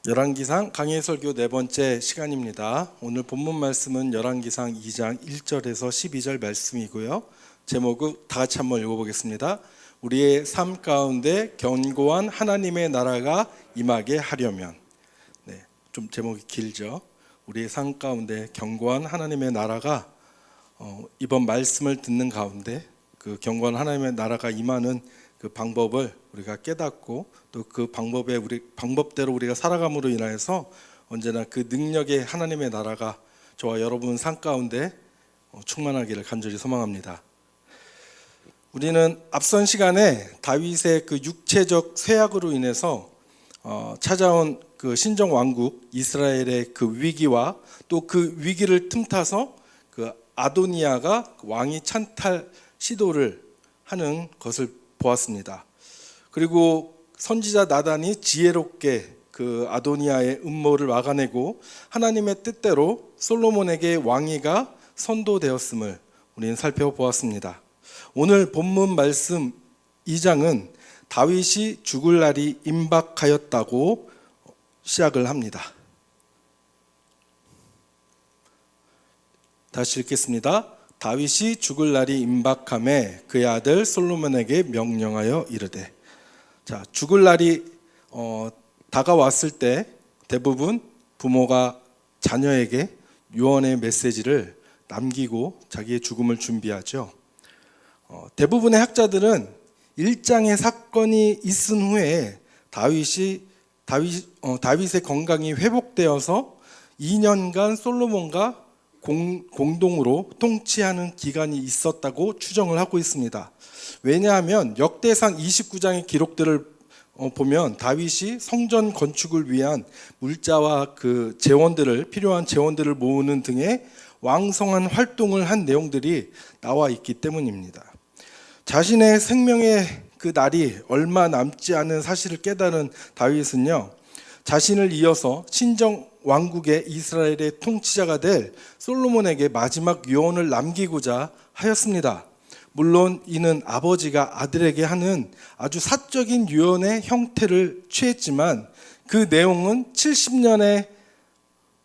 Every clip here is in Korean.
열왕기상 강해 설교 네 번째 시간입니다. 오늘 본문 말씀은 열왕기상 2장 1절에서 12절 말씀이고요. 제목은 다 같이 한번 읽어보겠습니다. 우리의 삶 가운데 견고한 하나님의 나라가 임하게 하려면. 좀 제목이 길죠. 우리의 삶 가운데 견고한 하나님의 나라가 이번 말씀을 듣는 가운데 그 견고한 하나님의 나라가 임하는 그 방법을 우리가 깨닫고 또 그 방법대로 우리가 살아감으로 인하여서 언제나 그 능력의 하나님의 나라가 저와 여러분 삶 가운데 충만하기를 간절히 소망합니다. 우리는 앞선 시간에 다윗의 그 육체적 쇠약으로 인해서 찾아온 그 신정 왕국 이스라엘의 그 위기와 또 그 위기를 틈타서 그 아도니아가 왕위 찬탈 시도를 하는 것을 보았습니다. 그리고 선지자 나단이 지혜롭게 그 아도니아의 음모를 막아내고 하나님의 뜻대로 솔로몬에게 왕위가 선도되었음을 우리는 살펴보았습니다. 오늘 본문 말씀 2장은 다윗이 죽을 날이 임박하였다고 시작을 합니다. 다시 읽겠습니다. 다윗이 죽을 날이 임박함에 그의 아들 솔로몬에게 명령하여 이르되. 자, 죽을 날이 다가왔을 때 대부분 부모가 자녀에게 유언의 메시지를 남기고 자기의 죽음을 준비하죠. 대부분의 학자들은 일장의 사건이 있은 후에 다윗의 건강이 회복되어서 2년간 솔로몬과 공동으로 통치하는 기간이 있었다고 추정을 하고 있습니다. 왜냐하면 역대상 29장의 기록들을 보면 다윗이 성전 건축을 위한 물자와 그 필요한 재원들을 모으는 등의 왕성한 활동을 한 내용들이 나와 있기 때문입니다. 자신의 생명의 그 날이 얼마 남지 않은 사실을 깨달은 다윗은요, 자신을 이어서 신정 왕국의 이스라엘의 통치자가 될 솔로몬에게 마지막 유언을 남기고자 하였습니다. 물론 이는 아버지가 아들에게 하는 아주 사적인 유언의 형태를 취했지만 그 내용은 70년의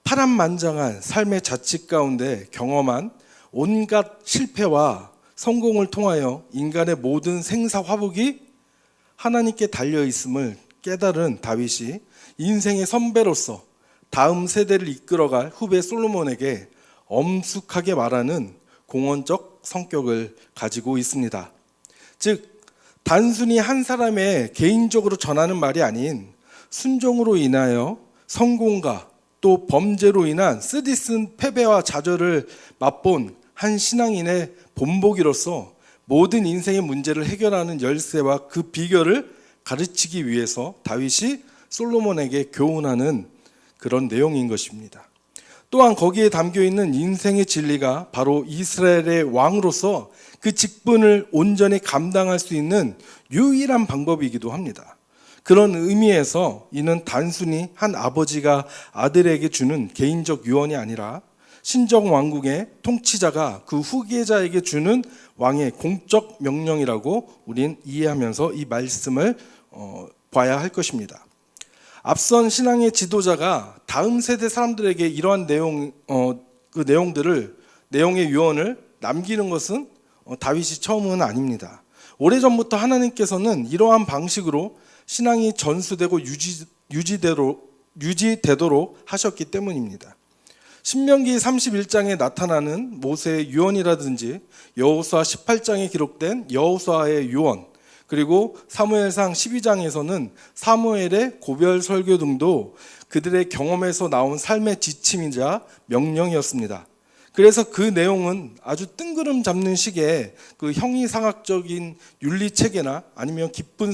파란만장한 삶의 자취 가운데 경험한 온갖 실패와 성공을 통하여 인간의 모든 생사화복이 하나님께 달려있음을 깨달은 다윗이 인생의 선배로서 다음 세대를 이끌어갈 후배 솔로몬에게 엄숙하게 말하는 공언적 성격을 가지고 있습니다. 즉, 단순히 한 사람의 개인적으로 전하는 말이 아닌 순종으로 인하여 성공과 또 범죄로 인한 쓰디쓴 패배와 좌절을 맛본 한 신앙인의 본보기로서 모든 인생의 문제를 해결하는 열쇠와 그 비결을 가르치기 위해서 다윗이 솔로몬에게 교훈하는 그런 내용인 것입니다. 또한 거기에 담겨있는 인생의 진리가 바로 이스라엘의 왕으로서 그 직분을 온전히 감당할 수 있는 유일한 방법이기도 합니다. 그런 의미에서 이는 단순히 한 아버지가 아들에게 주는 개인적 유언이 아니라 신정 왕국의 통치자가 그 후계자에게 주는 왕의 공적 명령이라고 우린 이해하면서 이 말씀을 봐야 할 것입니다. 앞선 신앙의 지도자가 다음 세대 사람들에게 이러한 내용의 유언을 남기는 것은 다윗이 처음은 아닙니다. 오래전부터 하나님께서는 이러한 방식으로 신앙이 전수되고 유지되도록 하셨기 때문입니다. 신명기 31장에 나타나는 모세의 유언이라든지 여호수아 18장에 기록된 여호수아의 유언, 그리고 사무엘상 12장에서는 사무엘의 고별 설교 등도 그들의 경험에서 나온 삶의 지침이자 명령이었습니다. 그래서 그 내용은 아주 뜬구름 잡는 식의 그 형이상학적인 윤리체계나 아니면 깊은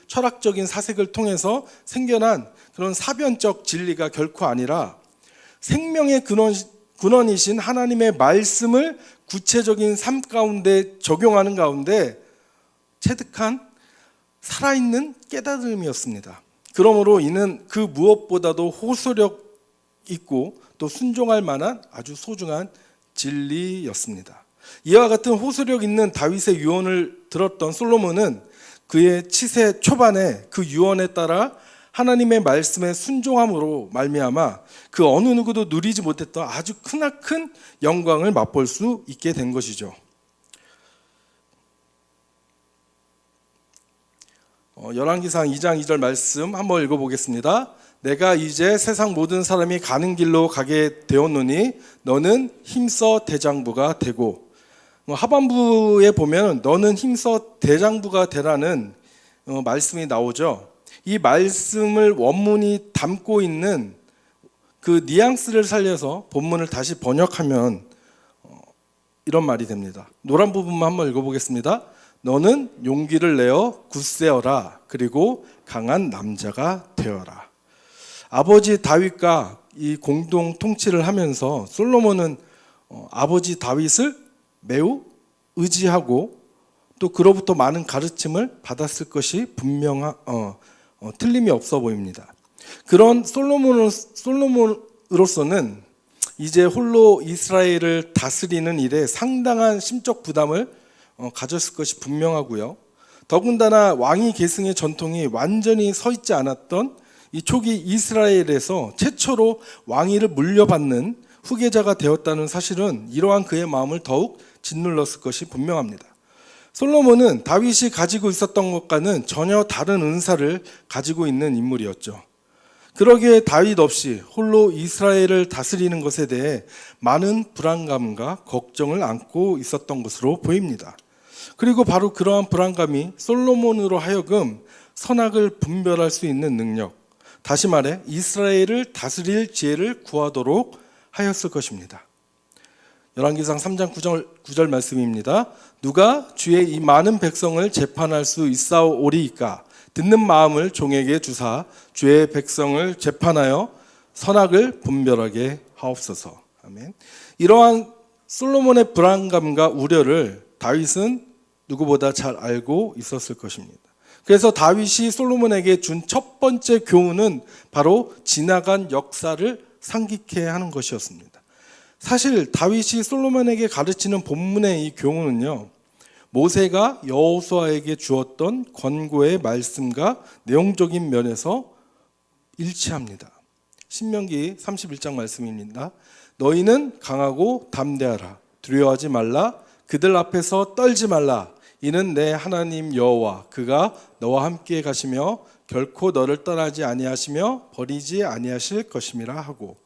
철학적인 사색을 통해서 생겨난 그런 사변적 진리가 결코 아니라 생명의 근원이신 하나님의 말씀을 구체적인 삶 가운데 적용하는 가운데 체득한 살아있는 깨달음이었습니다. 그러므로 이는 그 무엇보다도 호소력 있고 또 순종할 만한 아주 소중한 진리였습니다. 이와 같은 호소력 있는 다윗의 유언을 들었던 솔로몬은 그의 치세 초반에 그 유언에 따라 하나님의 말씀에 순종함으로 말미암아 그 어느 누구도 누리지 못했던 아주 크나큰 영광을 맛볼 수 있게 된 것이죠. 열왕기상 2장 2절 말씀 한번 읽어보겠습니다. 내가 이제 세상 모든 사람이 가는 길로 가게 되었노니 너는 힘써 대장부가 되고, 하반부에 보면 너는 힘써 대장부가 되라는 말씀이 나오죠. 이 말씀을 원문이 담고 있는 그 뉘앙스를 살려서 본문을 다시 번역하면 이런 말이 됩니다. 노란 부분만 한번 읽어보겠습니다. 너는 용기를 내어 굳세어라. 그리고 강한 남자가 되어라. 아버지 다윗과 이 공동 통치를 하면서 솔로몬은 아버지 다윗을 매우 의지하고 또 그로부터 많은 가르침을 받았을 것이 틀림이 없어 보입니다. 그런 솔로몬으로서는 이제 홀로 이스라엘을 다스리는 일에 상당한 심적 부담을 가졌을 것이 분명하고요. 더군다나 왕위 계승의 전통이 완전히 서 있지 않았던 이 초기 이스라엘에서 최초로 왕위를 물려받는 후계자가 되었다는 사실은 이러한 그의 마음을 더욱 짓눌렀을 것이 분명합니다. 솔로몬은 다윗이 가지고 있었던 것과는 전혀 다른 은사를 가지고 있는 인물이었죠. 그러기에 다윗 없이 홀로 이스라엘을 다스리는 것에 대해 많은 불안감과 걱정을 안고 있었던 것으로 보입니다. 그리고 바로 그러한 불안감이 솔로몬으로 하여금 선악을 분별할 수 있는 능력, 다시 말해 이스라엘을 다스릴 지혜를 구하도록 하였을 것입니다. 열왕기상 3장 9절 말씀입니다. 누가 주의 이 많은 백성을 재판할 수 있사오리이까? 듣는 마음을 종에게 주사 주의 백성을 재판하여 선악을 분별하게 하옵소서. 아멘. 이러한 솔로몬의 불안감과 우려를 다윗은 누구보다 잘 알고 있었을 것입니다. 그래서 다윗이 솔로몬에게 준 첫 번째 교훈은 바로 지나간 역사를 상기케 하는 것이었습니다. 사실 다윗이 솔로몬에게 가르치는 본문의 이 교훈은요, 모세가 여호수아에게 주었던 권고의 말씀과 내용적인 면에서 일치합니다. 신명기 31장 말씀입니다. 너희는 강하고 담대하라. 두려워하지 말라. 그들 앞에서 떨지 말라. 이는 내 하나님 여호와 그가 너와 함께 가시며 결코 너를 떠나지 아니하시며 버리지 아니하실 것임이라 하고,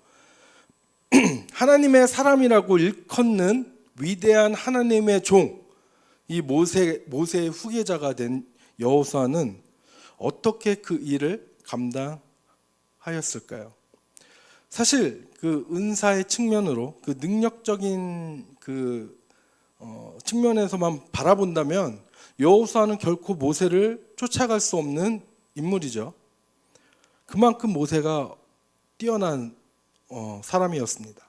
하나님의 사람이라고 일컫는 위대한 하나님의 종, 이 모세의 후계자가 된 여호수아는 어떻게 그 일을 감당하였을까요? 사실 그 은사의 측면으로, 그 능력적인 측면에서만 바라본다면 여호수아는 결코 모세를 쫓아갈 수 없는 인물이죠. 그만큼 모세가 뛰어난 사람이었습니다.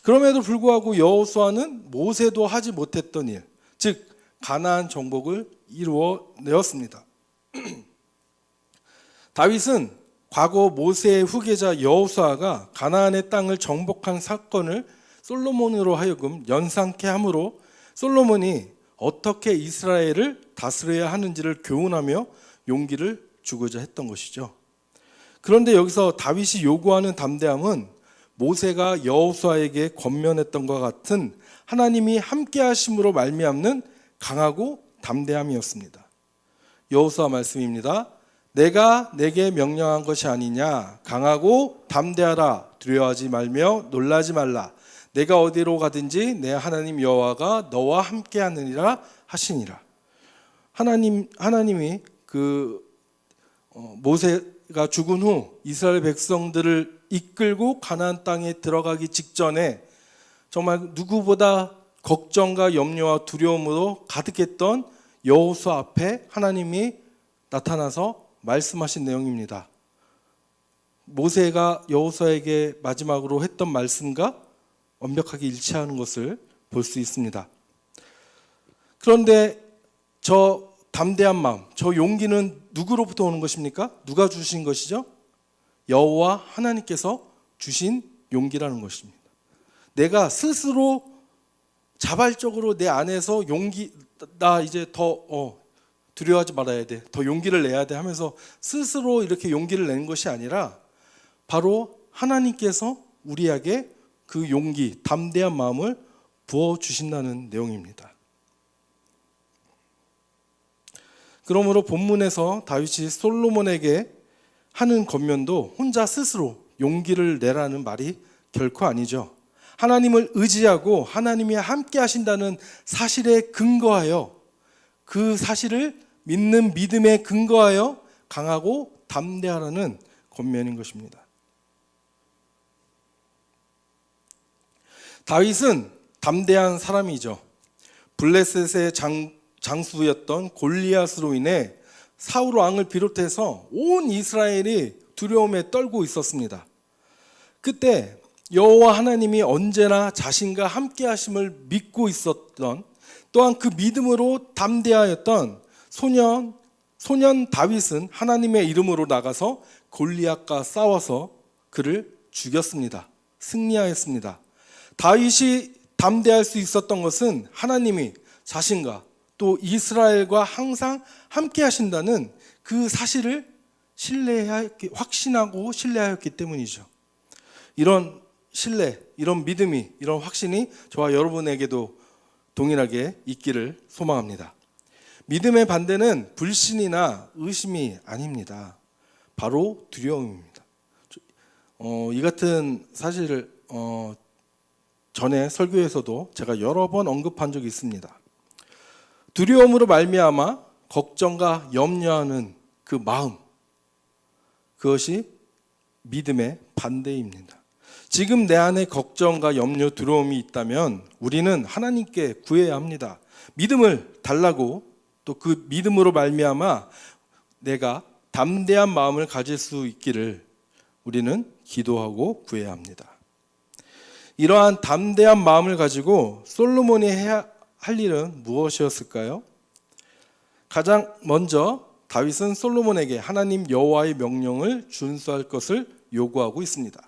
그럼에도 불구하고 여호수아는 모세도 하지 못했던 일, 즉 가나안 정복을 이루어내었습니다. 다윗은 과거 모세의 후계자 여호수아가 가나안의 땅을 정복한 사건을 솔로몬으로 하여금 연상케 함으로 솔로몬이 어떻게 이스라엘을 다스려야 하는지를 교훈하며 용기를 주고자 했던 것이죠. 그런데 여기서 다윗이 요구하는 담대함은 모세가 여호수아에게 권면했던 것 같은 하나님이 함께 하심으로 말미암는 강하고 담대함이었습니다. 여호수아 말씀입니다. 내가 내게 명령한 것이 아니냐? 강하고 담대하라. 두려워하지 말며 놀라지 말라. 내가 어디로 가든지 내 하나님 여호와가 너와 함께 하느니라 하시니라. 하나님이 모세가 죽은 후 이스라엘 백성들을 이끌고 가나안 땅에 들어가기 직전에 정말 누구보다 걱정과 염려와 두려움으로 가득했던 여호수아 앞에 하나님이 나타나서 말씀하신 내용입니다. 모세가 여호수아에게 마지막으로 했던 말씀과 완벽하게 일치하는 것을 볼 수 있습니다. 그런데 저 담대한 마음, 저 용기는 누구로부터 오는 것입니까? 누가 주신 것이죠? 여호와 하나님께서 주신 용기라는 것입니다. 내가 스스로 자발적으로 내 안에서 용기, 나 이제 더 두려워하지 말아야 돼, 더 용기를 내야 돼 하면서 스스로 이렇게 용기를 내는 것이 아니라 바로 하나님께서 우리에게 그 용기, 담대한 마음을 부어주신다는 내용입니다. 그러므로 본문에서 다윗이 솔로몬에게 하는 권면도 혼자 스스로 용기를 내라는 말이 결코 아니죠. 하나님을 의지하고 하나님이 함께 하신다는 사실에 근거하여, 그 사실을 믿는 믿음에 근거하여 강하고 담대하라는 권면인 것입니다. 다윗은 담대한 사람이죠. 블레셋의 장수였던 골리앗으로 인해 사울 왕을 비롯해서 온 이스라엘이 두려움에 떨고 있었습니다. 그때 여호와 하나님이 언제나 자신과 함께 하심을 믿고 있었던, 또한 그 믿음으로 담대하였던 소년 다윗은 하나님의 이름으로 나가서 골리앗과 싸워서 그를 죽였습니다. 승리하였습니다. 다윗이 담대할 수 있었던 것은 하나님이 자신과 또 이스라엘과 항상 함께 하신다는 그 사실을 확신하고 신뢰하였기 때문이죠. 이런 신뢰, 이런 믿음이, 이런 확신이 저와 여러분에게도 동일하게 있기를 소망합니다. 믿음의 반대는 불신이나 의심이 아닙니다. 바로 두려움입니다. 이 같은 사실을 전에 설교에서도 제가 여러 번 언급한 적이 있습니다. 두려움으로 말미암아 걱정과 염려하는 그 마음, 그것이 믿음의 반대입니다. 지금 내 안에 걱정과 염려, 두려움이 있다면 우리는 하나님께 구해야 합니다. 믿음을 달라고, 또 그 믿음으로 말미암아 내가 담대한 마음을 가질 수 있기를 우리는 기도하고 구해야 합니다. 이러한 담대한 마음을 가지고 솔로몬이 해야 할 일은 무엇이었을까요? 가장 먼저 다윗은 솔로몬에게 하나님 여호와의 명령을 준수할 것을 요구하고 있습니다.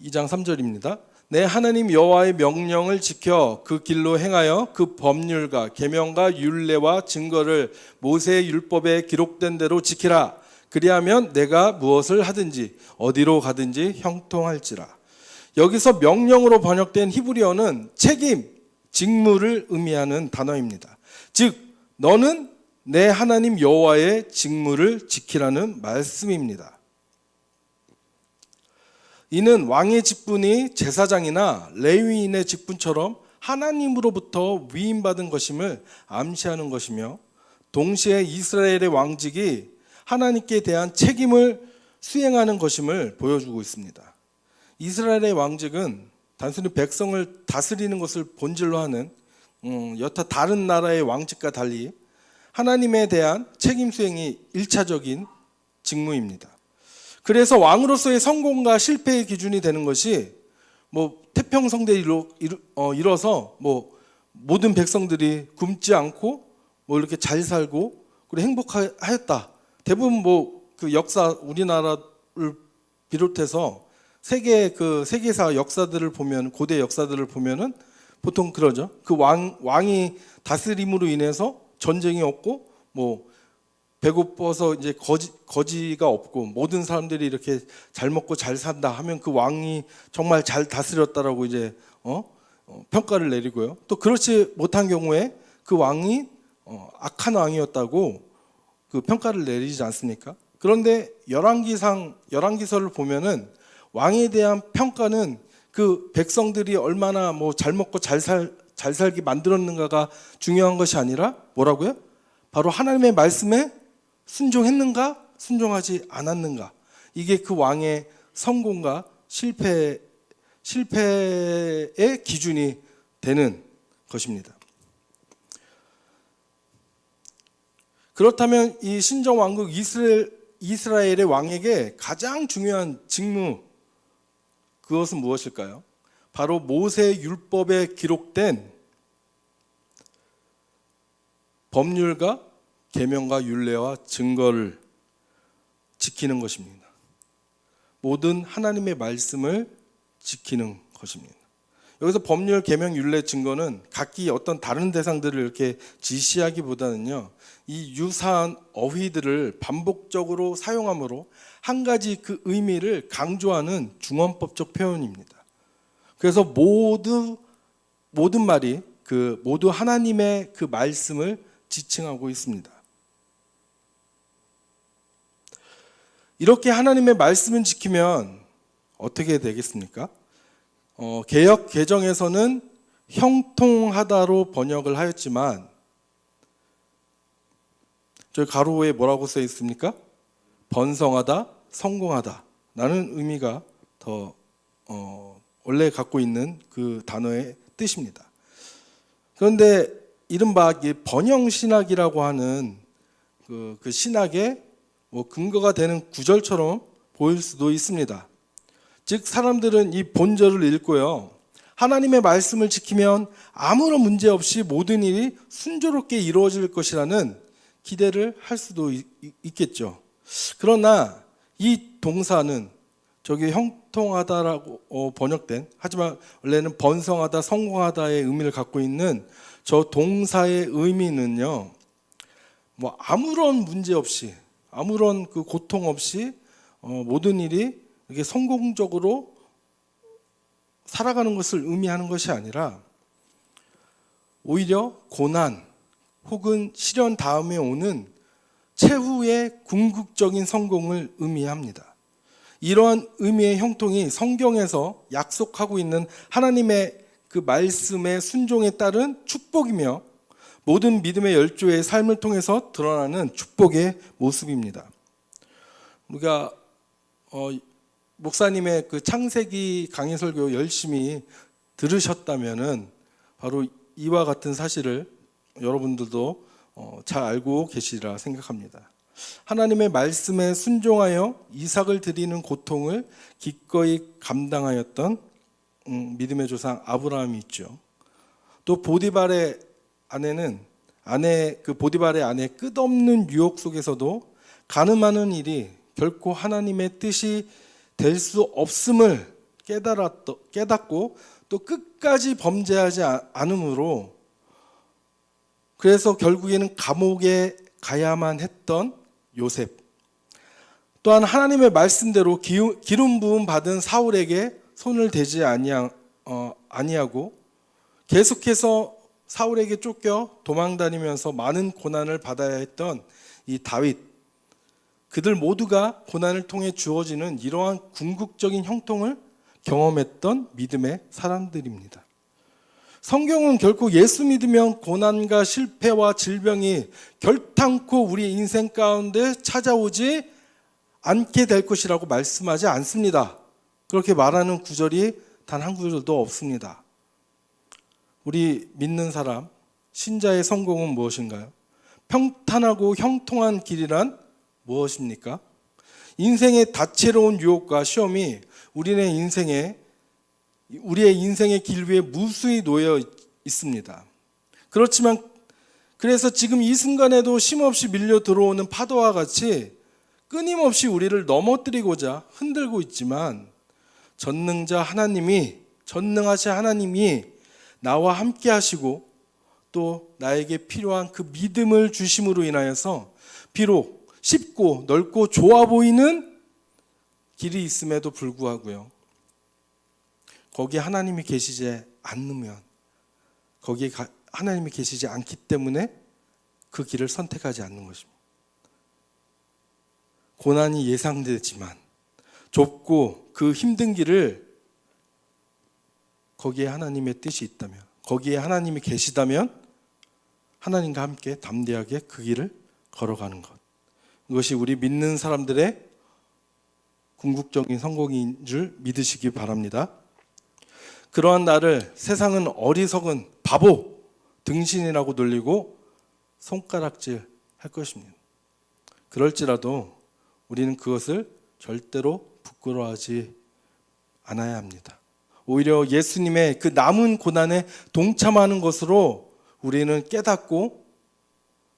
2장 3절입니다. 내 하나님 여호와의 명령을 지켜 그 길로 행하여 그 법률과 계명과 율례와 증거를 모세의 율법에 기록된 대로 지키라. 그리하면 내가 무엇을 하든지 어디로 가든지 형통할지라. 여기서 명령으로 번역된 히브리어는 책임, 직무를 의미하는 단어입니다. 즉 너는 내 하나님 여호와의 직무를 지키라는 말씀입니다. 이는 왕의 직분이 제사장이나 레위인의 직분처럼 하나님으로부터 위임받은 것임을 암시하는 것이며, 동시에 이스라엘의 왕직이 하나님께 대한 책임을 수행하는 것임을 보여주고 있습니다. 이스라엘의 왕직은 단순히 백성을 다스리는 것을 본질로 하는 여타 다른 나라의 왕직과 달리 하나님에 대한 책임 수행이 1차적인 직무입니다. 그래서 왕으로서의 성공과 실패의 기준이 되는 것이 태평성대를 이뤄서 모든 백성들이 굶지 않고 이렇게 잘 살고 그리고 행복하였다. 대부분 그 역사, 우리나라를 비롯해서 세계사 역사들을 보면, 고대 역사들을 보면은 보통 그러죠. 그 왕이 다스림으로 인해서 전쟁이 없고 배고파서 이제 거지가 없고 모든 사람들이 이렇게 잘 먹고 잘 산다 하면 그 왕이 정말 잘 다스렸다라고 이제 평가를 내리고요. 또 그렇지 못한 경우에 그 왕이 악한 왕이었다고 그 평가를 내리지 않습니까? 그런데 열왕기서를 보면은 왕에 대한 평가는 그 백성들이 얼마나 잘 먹고 잘 살게 만들었는가가 중요한 것이 아니라 뭐라고요? 바로 하나님의 말씀에 순종했는가, 순종하지 않았는가. 이게 그 왕의 성공과 실패의 기준이 되는 것입니다. 그렇다면 이 신정왕국 이스라엘의 왕에게 가장 중요한 직무, 그것은 무엇일까요? 바로 모세 율법에 기록된 법률과 계명과 율례와 증거를 지키는 것입니다. 모든 하나님의 말씀을 지키는 것입니다. 여기서 법률, 계명, 율례, 증거는 각기 어떤 다른 대상들을 이렇게 지시하기보다는요, 이 유사한 어휘들을 반복적으로 사용함으로 한 가지 그 의미를 강조하는 중언법적 표현입니다. 그래서 모든 말이 모두 하나님의 그 말씀을 지칭하고 있습니다. 이렇게 하나님의 말씀을 지키면 어떻게 되겠습니까? 개역 개정에서는 형통하다로 번역을 하였지만 저희 가로에 뭐라고 써 있습니까? 번성하다, 성공하다 라는 의미가 더 원래 갖고 있는 그 단어의 뜻입니다. 그런데 이른바 번영신학이라고 하는 그 신학의 근거가 되는 구절처럼 보일 수도 있습니다. 즉 사람들은 이 본절을 읽고요, 하나님의 말씀을 지키면 아무런 문제 없이 모든 일이 순조롭게 이루어질 것이라는 기대를 할 수도 있겠죠. 그러나 이 동사는 저기 형통하다라고 번역된, 하지만 원래는 번성하다, 성공하다의 의미를 갖고 있는 저 동사의 의미는요, 아무런 문제 없이, 아무런 그 고통 없이 모든 일이 이렇게 성공적으로 살아가는 것을 의미하는 것이 아니라 오히려 고난 혹은 시련 다음에 오는 최후의 궁극적인 성공을 의미합니다. 이러한 의미의 형통이 성경에서 약속하고 있는 하나님의 그 말씀의 순종에 따른 축복이며 모든 믿음의 열조의 삶을 통해서 드러나는 축복의 모습입니다. 우리가 목사님의 그 창세기 강의 설교 열심히 들으셨다면은 바로 이와 같은 사실을 여러분들도 잘 알고 계시리라 생각합니다. 하나님의 말씀에 순종하여 이삭을 드리는 고통을 기꺼이 감당하였던 믿음의 조상 아브라함이 있죠. 또 보디발의 아내는 보디발의 아내 끝없는 유혹 속에서도 가늠하는 일이 결코 하나님의 뜻이 될 수 없음을 깨닫고 또 끝까지 범죄하지 않으므로, 그래서 결국에는 감옥에 가야만 했던 요셉, 또한 하나님의 말씀대로 기름 부음 받은 사울에게 손을 대지 아니하고 계속해서 사울에게 쫓겨 도망다니면서 많은 고난을 받아야 했던 이 다윗, 그들 모두가 고난을 통해 주어지는 이러한 궁극적인 형통을 경험했던 믿음의 사람들입니다. 성경은 결코 예수 믿으면 고난과 실패와 질병이 결탄코 우리 인생 가운데 찾아오지 않게 될 것이라고 말씀하지 않습니다. 그렇게 말하는 구절이 단 한 구절도 없습니다. 우리 믿는 사람, 신자의 성공은 무엇인가요? 평탄하고 형통한 길이란 무엇입니까? 인생의 다채로운 유혹과 시험이 우리의 인생의 길 위에 무수히 놓여 있습니다. 그렇지만 그래서 지금 이 순간에도 쉼없이 밀려 들어오는 파도와 같이 끊임없이 우리를 넘어뜨리고자 흔들고 있지만 전능하신 하나님이 나와 함께 하시고 또 나에게 필요한 그 믿음을 주심으로 인하여서 비록 쉽고 넓고 좋아 보이는 길이 있음에도 불구하고요, 거기에 하나님이 계시지 않으면, 거기에 하나님이 계시지 않기 때문에 그 길을 선택하지 않는 것입니다. 고난이 예상되지만 좁고 그 힘든 길을, 거기에 하나님의 뜻이 있다면, 거기에 하나님이 계시다면 하나님과 함께 담대하게 그 길을 걸어가는 것, 이것이 우리 믿는 사람들의 궁극적인 성공인 줄 믿으시기 바랍니다. 그러한 나를 세상은 어리석은 바보, 등신이라고 놀리고 손가락질 할 것입니다. 그럴지라도 우리는 그것을 절대로 부끄러워하지 않아야 합니다. 오히려 예수님의 그 남은 고난에 동참하는 것으로 우리는 깨닫고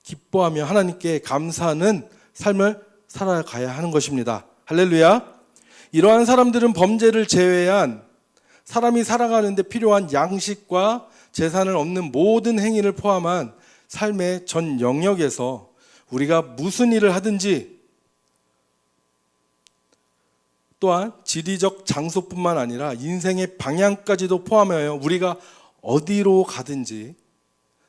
기뻐하며 하나님께 감사하는 삶을 살아가야 하는 것입니다. 할렐루야. 이러한 사람들은 범죄를 제외한 사람이 살아가는 데 필요한 양식과 재산을 얻는 모든 행위를 포함한 삶의 전 영역에서 우리가 무슨 일을 하든지, 또한 지리적 장소뿐만 아니라 인생의 방향까지도 포함하여 우리가 어디로 가든지,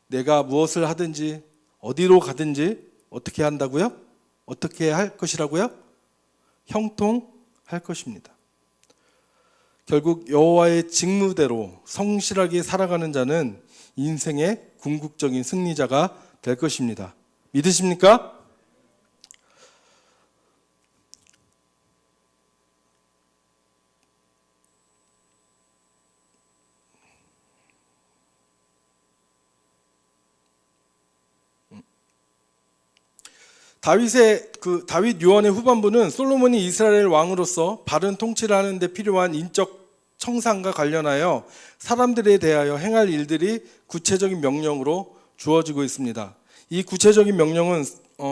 내가 무엇을 하든지 어디로 가든지 어떻게 한다고요? 어떻게 할 것이라고요? 형통할 것입니다. 결국 여호와의 직무대로 성실하게 살아가는 자는 인생의 궁극적인 승리자가 될 것입니다. 믿으십니까? 다윗 유언의 후반부는 솔로몬이 이스라엘 왕으로서 바른 통치를 하는 데 필요한 인적 청산과 관련하여 사람들에 대하여 행할 일들이 구체적인 명령으로 주어지고 있습니다. 이 구체적인 명령은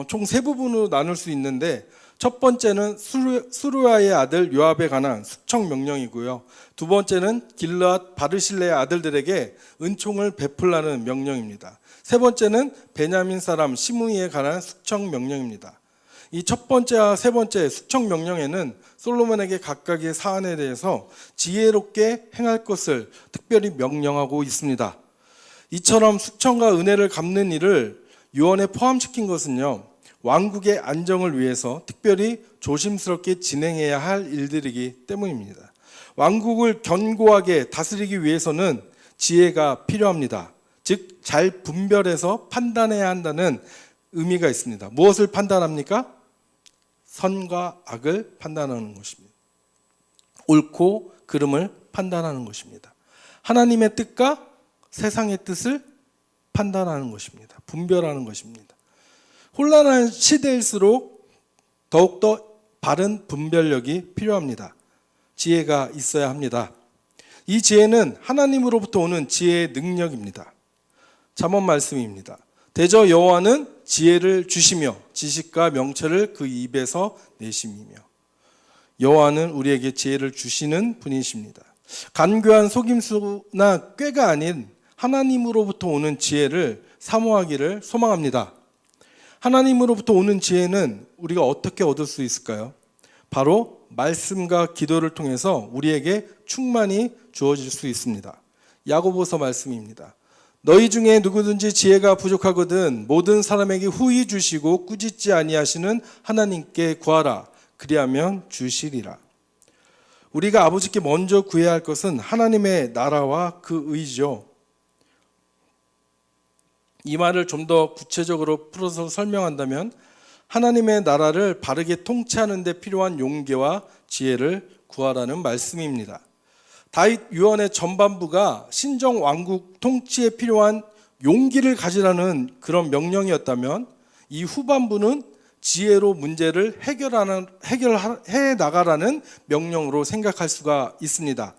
총 세 부분으로 나눌 수 있는데, 첫 번째는 수루야의 아들 요압에 관한 숙청 명령이고요. 두 번째는 길르앗 바르실레의 아들들에게 은총을 베풀라는 명령입니다. 세 번째는 베냐민 사람 시므이에 관한 숙청 명령입니다. 이 첫 번째와 세 번째 숙청 명령에는 솔로몬에게 각각의 사안에 대해서 지혜롭게 행할 것을 특별히 명령하고 있습니다. 이처럼 숙청과 은혜를 갚는 일을 유언에 포함시킨 것은요, 왕국의 안정을 위해서 특별히 조심스럽게 진행해야 할 일들이기 때문입니다. 왕국을 견고하게 다스리기 위해서는 지혜가 필요합니다. 즉, 잘 분별해서 판단해야 한다는 의미가 있습니다. 무엇을 판단합니까? 선과 악을 판단하는 것입니다. 옳고 그름을 판단하는 것입니다. 하나님의 뜻과 세상의 뜻을 판단하는 것입니다. 분별하는 것입니다. 혼란한 시대일수록 더욱더 바른 분별력이 필요합니다. 지혜가 있어야 합니다. 이 지혜는 하나님으로부터 오는 지혜의 능력입니다. 잠언 말씀입니다. 대저 여호와는 지혜를 주시며 지식과 명철을 그 입에서 내심이며. 여호와는 우리에게 지혜를 주시는 분이십니다. 간교한 속임수나 꾀가 아닌 하나님으로부터 오는 지혜를 사모하기를 소망합니다. 하나님으로부터 오는 지혜는 우리가 어떻게 얻을 수 있을까요? 바로 말씀과 기도를 통해서 우리에게 충만히 주어질 수 있습니다. 야고보서 말씀입니다. 너희 중에 누구든지 지혜가 부족하거든 모든 사람에게 후히 주시고 꾸짖지 아니하시는 하나님께 구하라. 그리하면 주시리라. 우리가 아버지께 먼저 구해야 할 것은 하나님의 나라와 그 의죠. 이 말을 좀 더 구체적으로 풀어서 설명한다면, 하나님의 나라를 바르게 통치하는 데 필요한 용기와 지혜를 구하라는 말씀입니다. 다윗 유언의 전반부가 신정 왕국 통치에 필요한 용기를 가지라는 그런 명령이었다면, 이 후반부는 지혜로 문제를 해결해 나가라는 명령으로 생각할 수가 있습니다.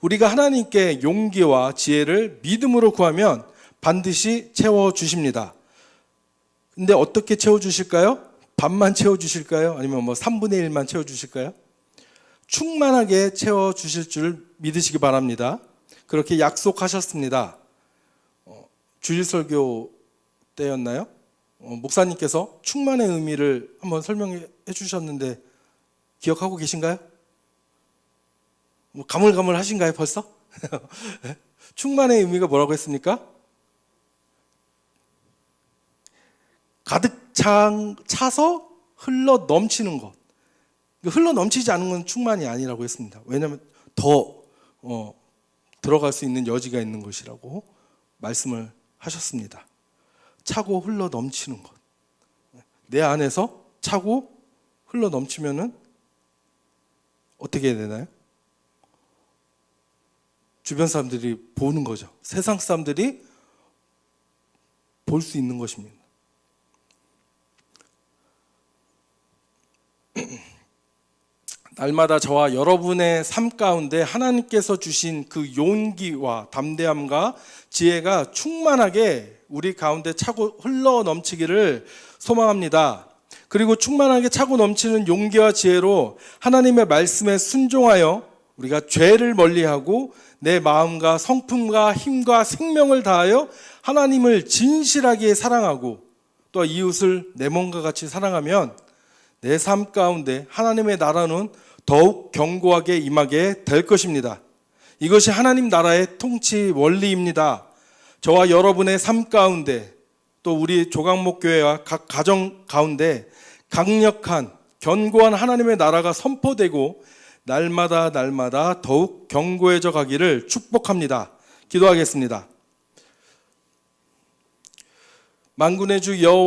우리가 하나님께 용기와 지혜를 믿음으로 구하면 반드시 채워주십니다. 근데 어떻게 채워주실까요? 반만 채워주실까요? 아니면 3분의 1만 채워주실까요? 충만하게 채워주실 줄 믿으시기 바랍니다. 그렇게 약속하셨습니다. 주일 설교 때였나요? 목사님께서 충만의 의미를 한번 설명해 주셨는데 기억하고 계신가요? 가물가물하신가요 벌써? 충만의 의미가 뭐라고 했습니까? 가득 차서 흘러 넘치는 것. 흘러 넘치지 않은 건 충만이 아니라고 했습니다. 왜냐하면 더 들어갈 수 있는 여지가 있는 것이라고 말씀을 하셨습니다. 차고 흘러 넘치는 것. 내 안에서 차고 흘러 넘치면은 어떻게 해야 되나요? 주변 사람들이 보는 거죠. 세상 사람들이 볼 수 있는 것입니다. 날마다 저와 여러분의 삶 가운데 하나님께서 주신 그 용기와 담대함과 지혜가 충만하게 우리 가운데 차고 흘러 넘치기를 소망합니다. 그리고 충만하게 차고 넘치는 용기와 지혜로 하나님의 말씀에 순종하여 우리가 죄를 멀리하고 내 마음과 성품과 힘과 생명을 다하여 하나님을 진실하게 사랑하고 또 이웃을 내 몸과 같이 사랑하면 내 삶 가운데 하나님의 나라는 더욱 견고하게 임하게 될 것입니다. 이것이 하나님 나라의 통치 원리입니다. 저와 여러분의 삶 가운데 또 우리 조각목교회와 각 가정 가운데 강력한 견고한 하나님의 나라가 선포되고 날마다 더욱 견고해져 가기를 축복합니다. 기도하겠습니다. 만군의 주 여호와